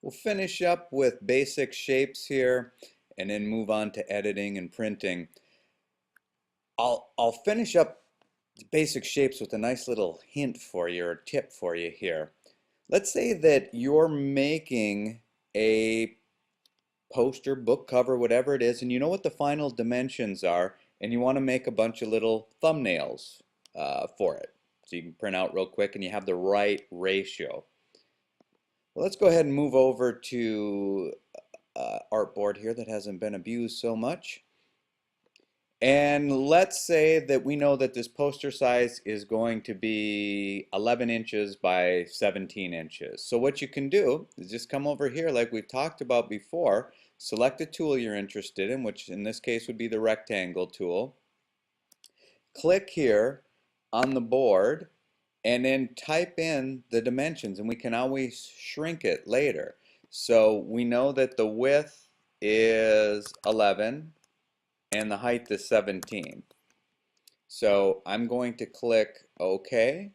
We'll finish up with basic shapes here and then move on to editing and printing. I'll finish up the basic shapes with a nice little hint for you or tip for you here. Let's say that you're making a poster, book cover, whatever it is, and you know what the final dimensions are, and you want to make a bunch of little thumbnails for it. So you can print out real quick and you have the right ratio. Well, let's go ahead and move over to artboard here that hasn't been abused so much. And let's say that we know that this poster size is going to be 11 inches by 17 inches. So what you can do is just come over here like we've talked about before, select a tool you're interested in, which in this case would be the rectangle tool. Click here on the board and then type in the dimensions, and we can always shrink it later. So we know that the width is 11 and the height is 17. So I'm going to click OK.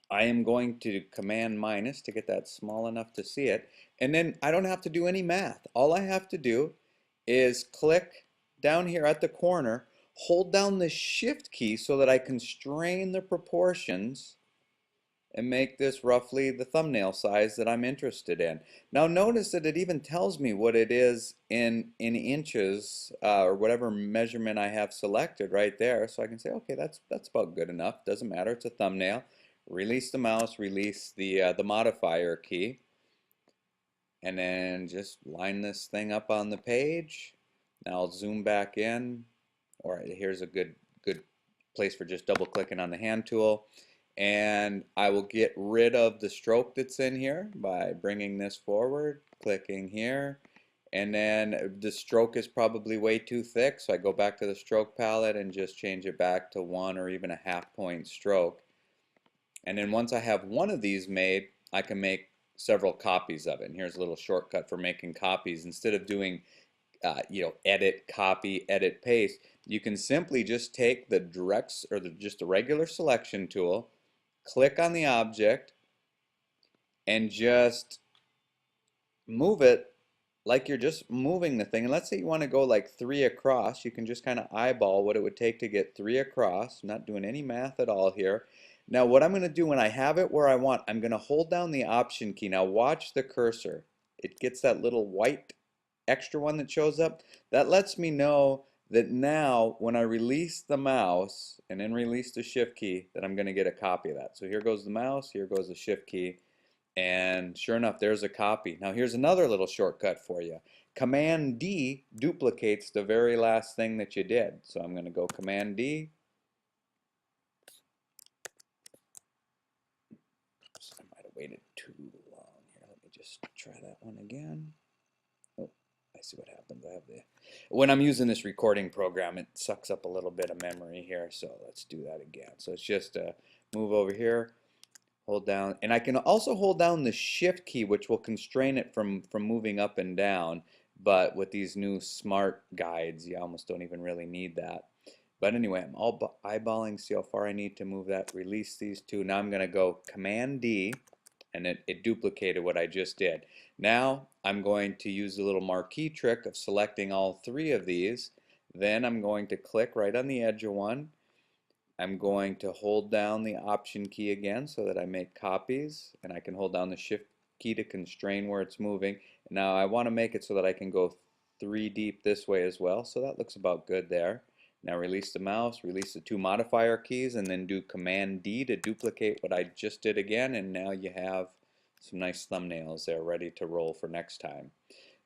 I am going to command minus to get that small enough to see it, and then I don't have to do any math. All I have to do is click down here at the corner, hold down the shift key so that I constrain the proportions and make this roughly the thumbnail size that I'm interested in. Now notice that it even tells me what it is in inches or whatever measurement I have selected right there, so I can say okay, that's about good enough. Doesn't matter, it's a thumbnail. Release the mouse, release the modifier key, and then just line this thing up on the page. Now I'll zoom back in. All right, here's a good place for just double clicking on the hand tool, and I will get rid of the stroke that's in here by bringing this forward, clicking here, and then the stroke is probably way too thick, so I go back to the stroke palette and just change it back to 1 or even a half point stroke. And then once I have one of these made, I can make several copies of it. And here's a little shortcut for making copies. Instead of doing edit, copy, edit, paste, you can simply just take the directs or just the regular selection tool, click on the object, and just move it like you're just moving the thing. And let's say you want to go like 3 across. You can just kind of eyeball what it would take to get 3 across. I'm not doing any math at all here. Now what I'm going to do when I have it where I want, I'm going to hold down the option key. Now watch the cursor. It gets that little white extra one that shows up. That lets me know that now when I release the mouse and then release the shift key, that I'm going to get a copy of that. So here goes the mouse, here goes the shift key, and sure enough, there's a copy. Now here's another little shortcut for you. Command D duplicates the very last thing that you did. So I'm going to go Command D. I might have waited too long here. Let me just try that one again. Oh, I see what happens. I have when I'm using this recording program, it sucks up a little bit of memory here. So let's do that again. So it's just move over here, hold down, and I can also hold down the shift key, which will constrain it from moving up and down. But with these new smart guides, you almost don't even really need that. But anyway, I'm all eyeballing, see how far I need to move that, release these two. Now I'm going to go Command D, and it duplicated what I just did. Now I'm going to use the little marquee trick of selecting all 3 of these. Then I'm going to click right on the edge of one. I'm going to hold down the option key again so that I make copies, and I can hold down the shift key to constrain where it's moving. Now I want to make it so that I can go 3 deep this way as well, so that looks about good there. Now release the mouse, release the 2 modifier keys, and then do Command D to duplicate what I just did again, and now you have some nice thumbnails there ready to roll for next time.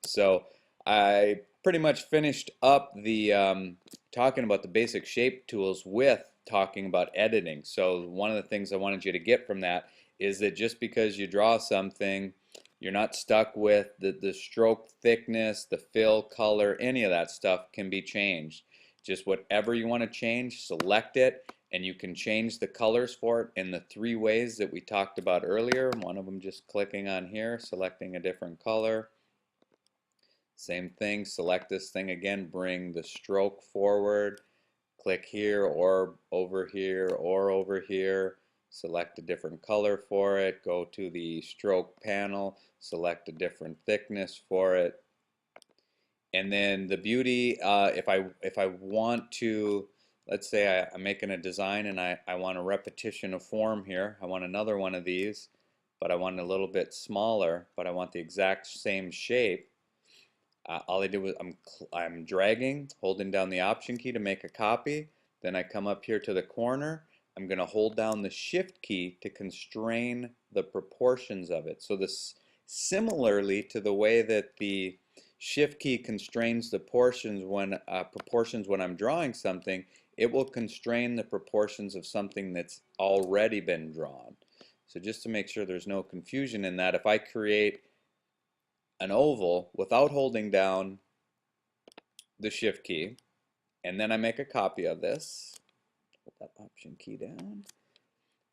So I pretty much finished up the talking about the basic shape tools with talking about editing. So one of the things I wanted you to get from that is that just because you draw something, you're not stuck with the stroke thickness, the fill color, any of that stuff can be changed. Just whatever you want to change, select it, and you can change the colors for it in the 3 ways that we talked about earlier. One of them just clicking on here, selecting a different color. Same thing, select this thing again, bring the stroke forward, click here or over here or over here, select a different color for it, go to the stroke panel, select a different thickness for it. And then the beauty, if I want to, let's say I'm making a design and I want a repetition of form here. I want another one of these, but I want it a little bit smaller, but I want the exact same shape. All I do is I'm dragging, holding down the Option key to make a copy. Then I come up here to the corner. I'm going to hold down the Shift key to constrain the proportions of it. So this, similarly to the way that the Shift key constrains the proportions when I'm drawing something, it will constrain the proportions of something that's already been drawn. So just to make sure there's no confusion in that, if I create an oval without holding down the Shift key, and then I make a copy of this, hold that Option key down,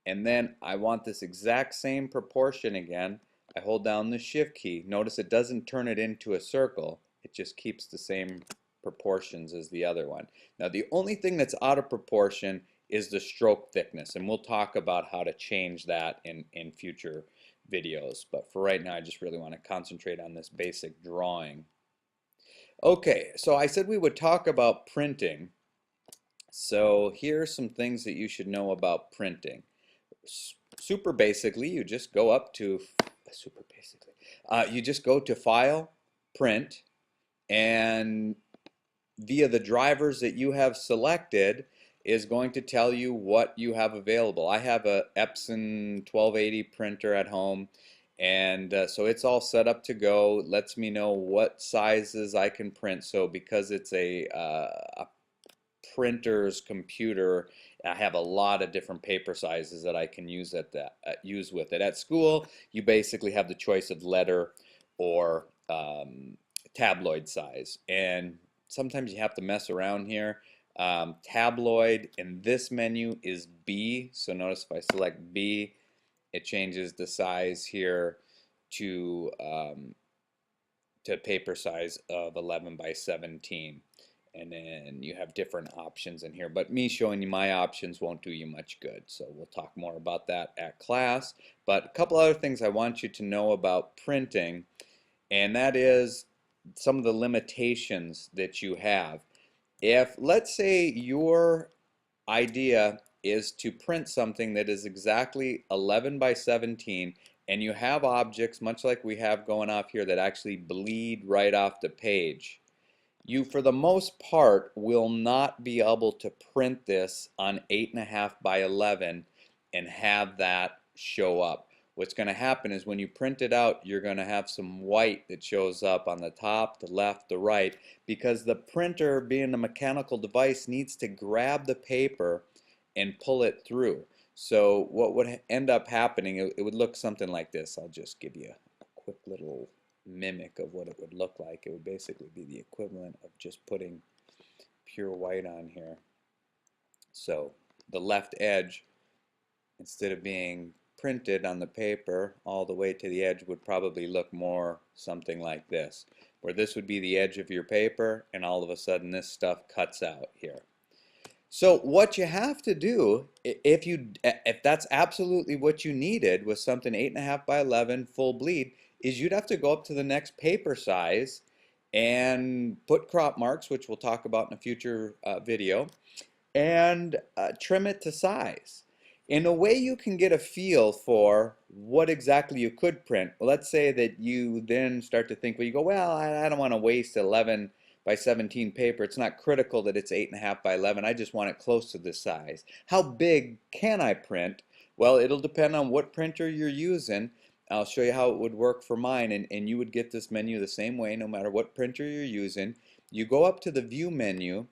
and then I want this exact same proportion again, I hold down the Shift key. Notice it doesn't turn it into a circle, it just keeps the same proportions as the other one. Now the only thing that's out of proportion is the stroke thickness, and we'll talk about how to change that in future videos. But for right now, I just really want to concentrate on this basic drawing. Okay, so I said we would talk about printing. So here are some things that you should know about printing. Super basically, you just go up to you just go to File, Print, and via the drivers that you have selected is going to tell you what you have available. I have a Epson 1280 printer at home, and so it's all set up to go. It lets me know what sizes I can print. So because it's a printer's computer, I have a lot of different paper sizes that I can use use with it. At school, you basically have the choice of letter or tabloid size, and sometimes you have to mess around here. Tabloid in this menu is B, so notice if I select B, it changes the size here to paper size of 11 by 17. And then you have different options in here, but me showing you my options won't do you much good, so we'll talk more about that at class. But a couple other things I want you to know about printing, and that is some of the limitations that you have. If, let's say, your idea is to print something that is exactly 11 by 17, and you have objects, much like we have going off here, that actually bleed right off the page, you, for the most part, will not be able to print this on 8.5 by 11 and have that show up. What's going to happen is when you print it out, you're going to have some white that shows up on the top, the left, the right, because the printer, being a mechanical device, needs to grab the paper and pull it through. So what would end up happening, it would look something like this. I'll just give you a quick little mimic of what it would look like. It would basically be the equivalent of just putting pure white on here. So the left edge, instead of being printed on the paper all the way to the edge, would probably look more something like this, where this would be the edge of your paper, and all of a sudden this stuff cuts out here. So what you have to do, if that's absolutely what you needed, was something 8.5 by 11 full bleed, is you'd have to go up to the next paper size and put crop marks, which we'll talk about in a future video, and trim it to size. In a way you can get a feel for what exactly you could print. Well, let's say that you then start to think, well, you go, well, I don't want to waste 11 by 17 paper. It's not critical that it's 8.5 by 11. I just want it close to this size. How big can I print? Well, it'll depend on what printer you're using. I'll show you how it would work for mine, and you would get this menu the same way no matter what printer you're using. You go up to the View menu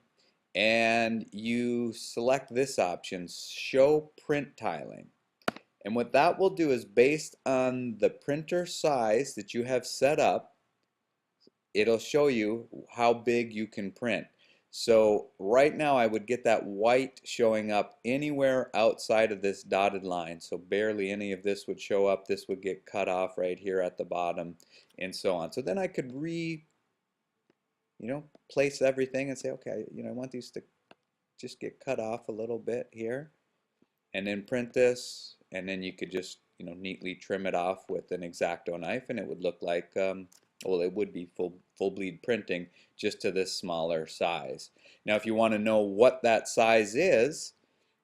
and you select this option, Show Print Tiling. And what that will do is, based on the printer size that you have set up, it'll show you how big you can print. So right now I would get that white showing up anywhere outside of this dotted line. So barely any of this would show up. This would get cut off right here at the bottom, and so on. So then I could place everything and say, okay, I want these to just get cut off a little bit here, and then print this and then you could just neatly trim it off with an X-Acto knife, and it would look like well, it would be full bleed printing, just to this smaller size. Now if you want to know what that size is,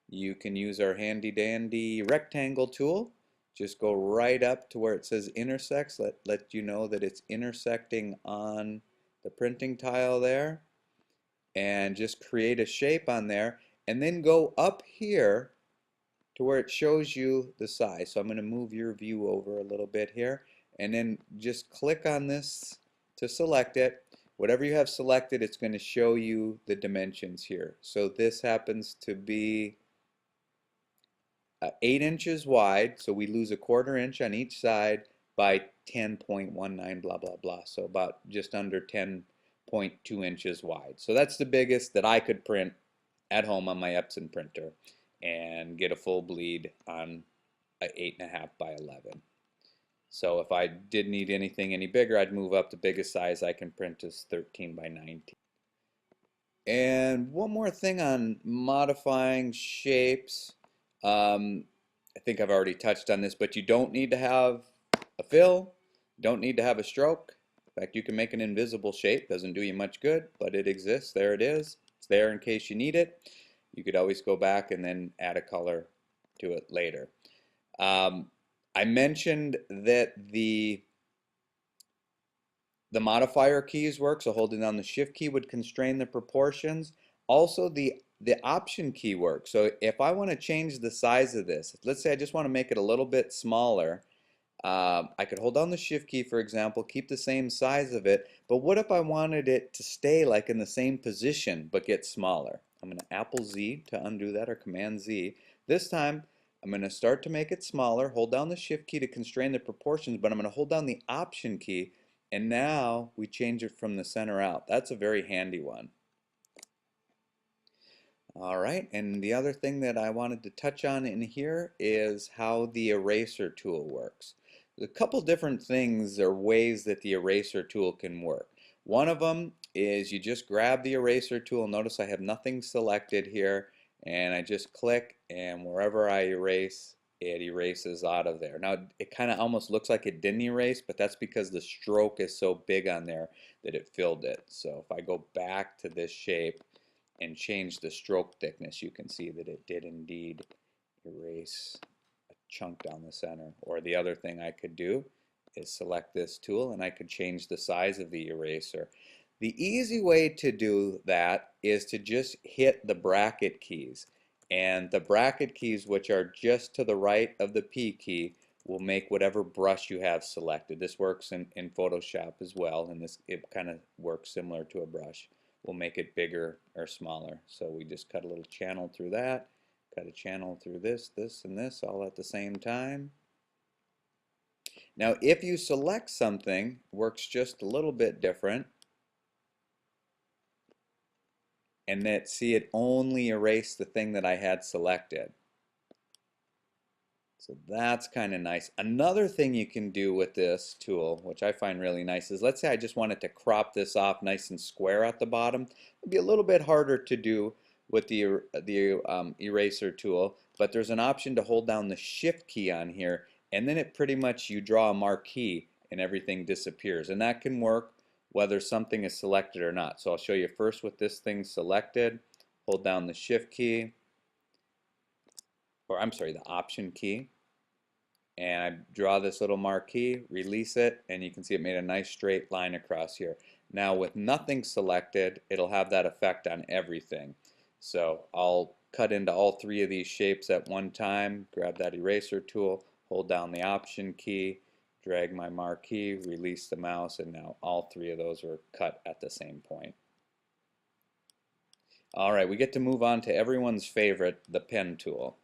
you can use our handy dandy rectangle tool. Just go right up to where it says intersects, let you know that it's intersecting on the printing tile there, and just create a shape on there, and then go up here to where it shows you the size. So I'm going to move your view over a little bit here, and then just click on this to select it. Whatever you have selected, it's going to show you the dimensions here. So this happens to be 8 inches wide, so we lose a 1/4 inch on each side, by 10.19 blah blah blah, so about just under 10.2 inches wide. So that's the biggest that I could print at home on my Epson printer and get a full bleed on a 8.5 by 11. So if I did need anything any bigger, I'd move up. The biggest size I can print is 13 by 19. And one more thing on modifying shapes. I think I've already touched on this, but you don't need to have a fill, don't need to have a stroke. In fact, you can make an invisible shape. Doesn't do you much good, but it exists. There it is. It's there in case you need it. You could always go back and then add a color to it later. I mentioned that the modifier keys work, so holding down the shift key would constrain the proportions. Also the option key works. So if I want to change the size of this, let's say I just want to make it a little bit smaller, I could hold down the shift key, for example, keep the same size of it, but what if I wanted it to stay like in the same position but get smaller? I'm going to Apple Z to undo that, or Command Z. This time I'm going to start to make it smaller, hold down the shift key to constrain the proportions, but I'm going to hold down the option key, and now we change it from the center out. That's a very handy one. Alright, and the other thing that I wanted to touch on in here is how the eraser tool works. There's a couple different things or ways that the eraser tool can work. One of them is you just grab the eraser tool. Notice I have nothing selected here, and I just click, and wherever I erase, it erases out of there. Now it kind of almost looks like it didn't erase, but that's because the stroke is so big on there that it filled it. So if I go back to this shape and change the stroke thickness, you can see that it did indeed erase a chunk down the center. Or the other thing I could do is select this tool, and I could change the size of the eraser. The easy way to do that is to just hit the bracket keys. And the bracket keys, which are just to the right of the P key, will make whatever brush you have selected. This works in Photoshop as well, and it kind of works similar to a brush. We'll make it bigger or smaller. So we just cut a little channel through that, cut a channel through this, this, and this all at the same time. Now if you select something, it works just a little bit different. And that, see, it only erased the thing that I had selected. So that's kind of nice. Another thing you can do with this tool, which I find really nice, is let's say I just wanted to crop this off nice and square at the bottom. It'd be a little bit harder to do with the eraser tool, but there's an option to hold down the shift key on here, and then it pretty much, you draw a marquee and everything disappears. And that can work whether something is selected or not. So I'll show you first with this thing selected. Hold down the shift key, or I'm sorry, the option key, and I draw this little marquee, release it, and you can see it made a nice straight line across here. Now with nothing selected, it'll have that effect on everything. So I'll cut into all 3 of these shapes at one time, grab that eraser tool, hold down the option key, drag my marquee, release the mouse, and now all 3 of those are cut at the same point. Alright, we get to move on to everyone's favorite, the pen tool.